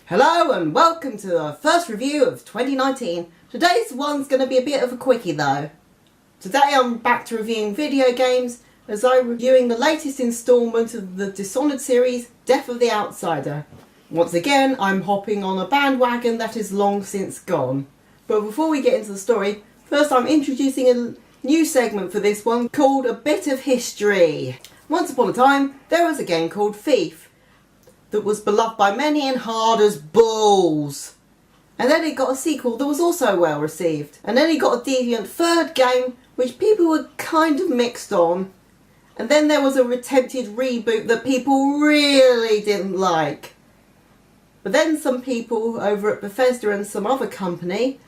Hello and welcome to our first review of 2019. Today's one's going to be a bit of a quickie though. Today I'm back to reviewing video games as I'm reviewing the latest instalment of the Dishonoured series, Death of the Outsider. Once again I'm hopping on a bandwagon that is long since gone. But before we get into the story, first I'm introducing a new segment for this one called A Bit of History. Once upon a time there was a game called Thief that was beloved by many and hard as bulls. And then it got a sequel that was also well received. And then it got a deviant third game which people were kind of mixed on. And then there was a attempted reboot that people really didn't like. But then some people over at Bethesda and some other company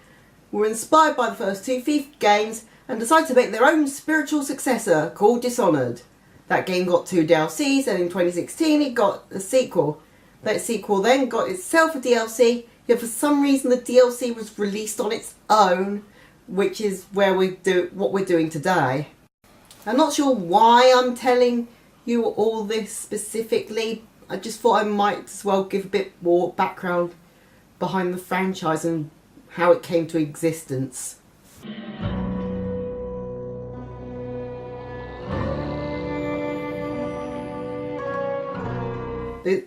were inspired by the first two Thief games and decided to make their own spiritual successor called Dishonoured. That game got 2 DLCs and in 2016 it got a sequel. That sequel then got itself a DLC, yet for some reason the DLC was released on its own, which is where what we're doing today. I'm not sure why I'm telling you all this specifically. I just thought I might as well give a bit more background behind the franchise and how it came to existence.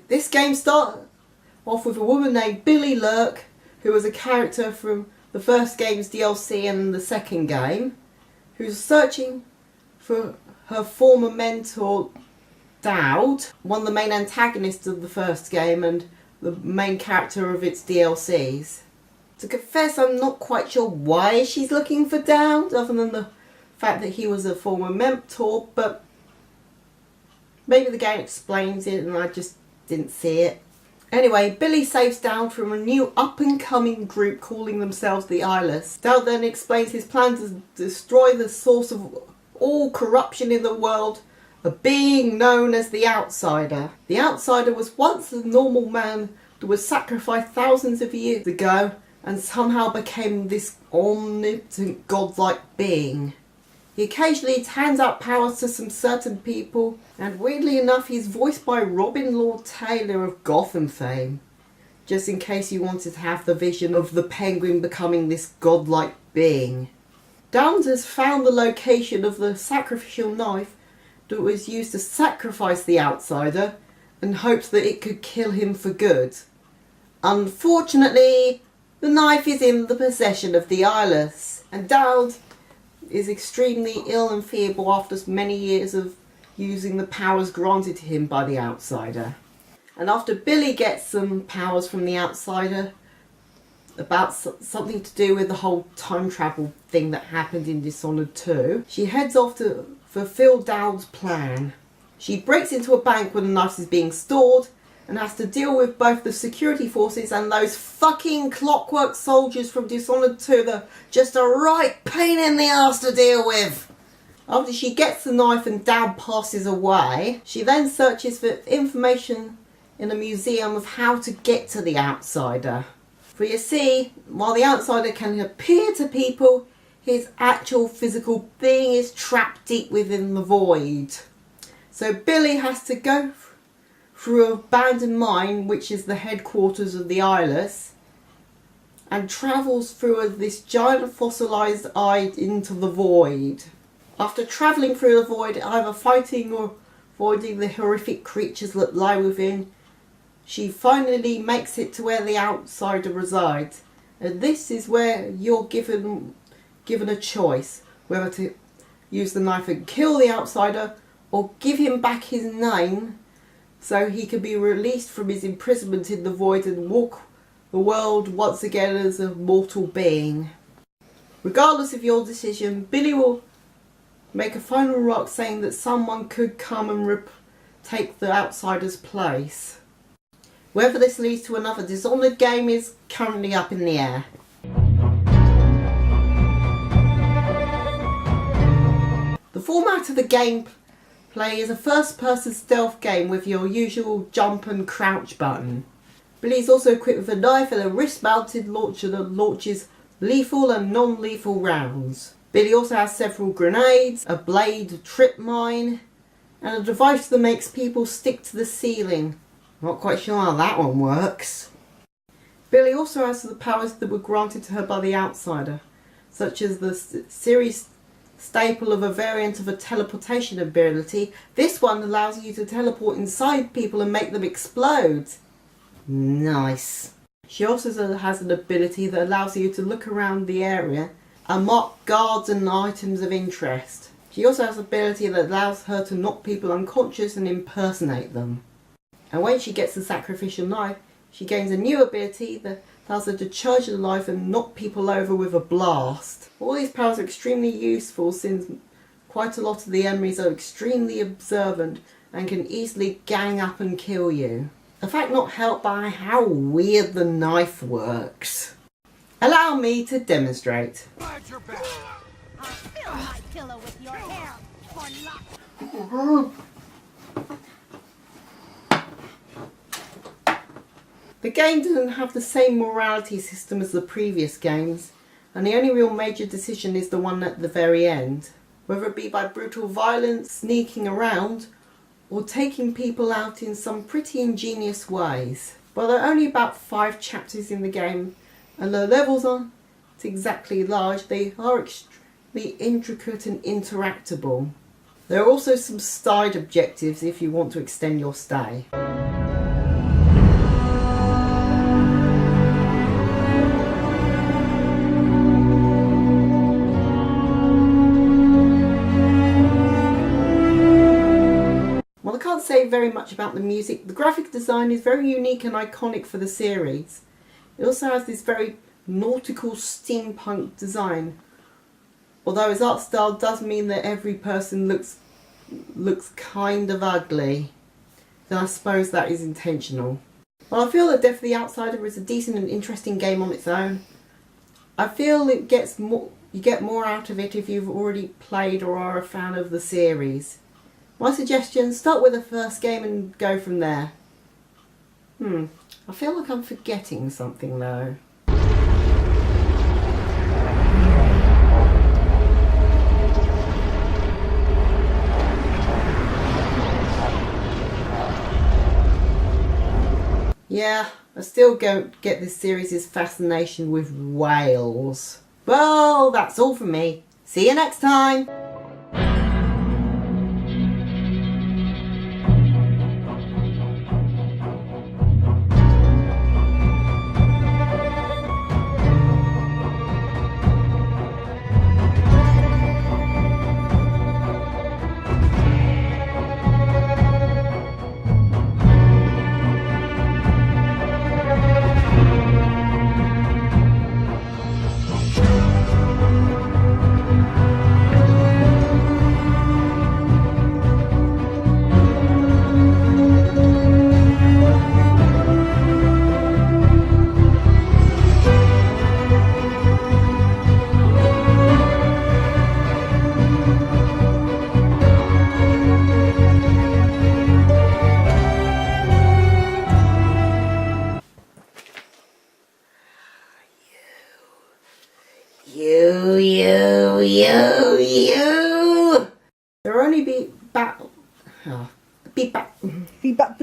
This game started off with a woman named Billy Lurk, who was a character from the first game's DLC and the second game, who's searching for her former mentor Dowd, one of the main antagonists of the first game and the main character of its DLCs. To confess, I'm not quite sure why she's looking for Dowd, other than the fact that he was a former mentor, but maybe the game explains it and I just didn't see it. Anyway, Billy saves Dowd from a new up-and-coming group calling themselves the Eyeless. Dowd then explains his plan to destroy the source of all corruption in the world, a being known as the Outsider. The Outsider was once a normal man that was sacrificed thousands of years ago and somehow became this omnipotent godlike being. He occasionally hands out powers to some certain people, and weirdly enough he's voiced by Robin Lord Taylor of Gotham fame, just in case you wanted to have the vision of the Penguin becoming this godlike being. Dowd has found the location of the sacrificial knife that was used to sacrifice the Outsider and hopes that it could kill him for good. Unfortunately, the knife is in the possession of the Eyeless, and Dowd is extremely ill and feeble after many years of using the powers granted to him by the Outsider. And after Billy gets some powers from the Outsider about something to do with the whole time travel thing that happened in Dishonored 2, she heads off to fulfill Dowd's plan. She breaks into a bank where the knife is being stored and has to deal with both the security forces and those fucking Clockwork soldiers from Dishonored 2 that are just a right pain in the ass to deal with. After she gets the knife and Dowd passes away, she then searches for information in a museum of how to get to the Outsider. For you see, while the Outsider can appear to people, his actual physical being is trapped deep within the void. So Billy has to go through an abandoned mine, which is the headquarters of the Eyeless, and travels through this giant fossilised eye into the void. After travelling through the void, either fighting or avoiding the horrific creatures that lie within, she finally makes it to where the Outsider resides. And this is where you're given a choice, whether to use the knife and kill the Outsider or give him back his name so he can be released from his imprisonment in the void and walk the world once again as a mortal being. Regardless of your decision, Billy will make a final remark saying that someone could come and take the Outsider's place. Whether this leads to another Dishonored game is currently up in the air. The format of the gameplay is a first-person stealth game with your usual jump and crouch button. Billy is also equipped with a knife and a wrist-mounted launcher that launches lethal and non-lethal rounds. Billy also has several grenades, a blade trip mine, and a device that makes people stick to the ceiling. Not quite sure how that one works. Billy also has the powers that were granted to her by the outsider, such as the series staple of a variant of a teleportation ability. This one allows you to teleport inside people and make them explode. Nice. She also has an ability that allows you to look around the area and mark guards and items of interest. She also has an ability that allows her to knock people unconscious and impersonate them. And when she gets the sacrificial knife, she gains a new ability that allows her to charge the knife and knock people over with a blast. All these powers are extremely useful since quite a lot of the enemies are extremely observant and can easily gang up and kill you. A fact not helped by how weird the knife works. Allow me to demonstrate. Your back. I'll fill my pillow with your hair, or not. The game doesn't have the same morality system as the previous games, and the only real major decision is the one at the very end. Whether it be by brutal violence, sneaking around, or taking people out in some pretty ingenious ways. But there are only about 5 chapters in the game, and the levels aren't exactly large, they are extremely intricate and interactable. There are also some side objectives if you want to extend your stay. Well, I can't say very much about the music. The graphic design is very unique and iconic for the series. It also has this very nautical steampunk design, although his art style does mean that every person looks kind of ugly. Then I suppose that is intentional. Well, I feel that Death of the Outsider is a decent and interesting game on its own. I feel you get more out of it if you've already played or are a fan of the series. My suggestion, start with the first game and go from there. I feel like I'm forgetting something though. Yeah, I still don't get this series' fascination with whales. Well, that's all from me. See you next time! You. There only be back. Oh, be back. Be back.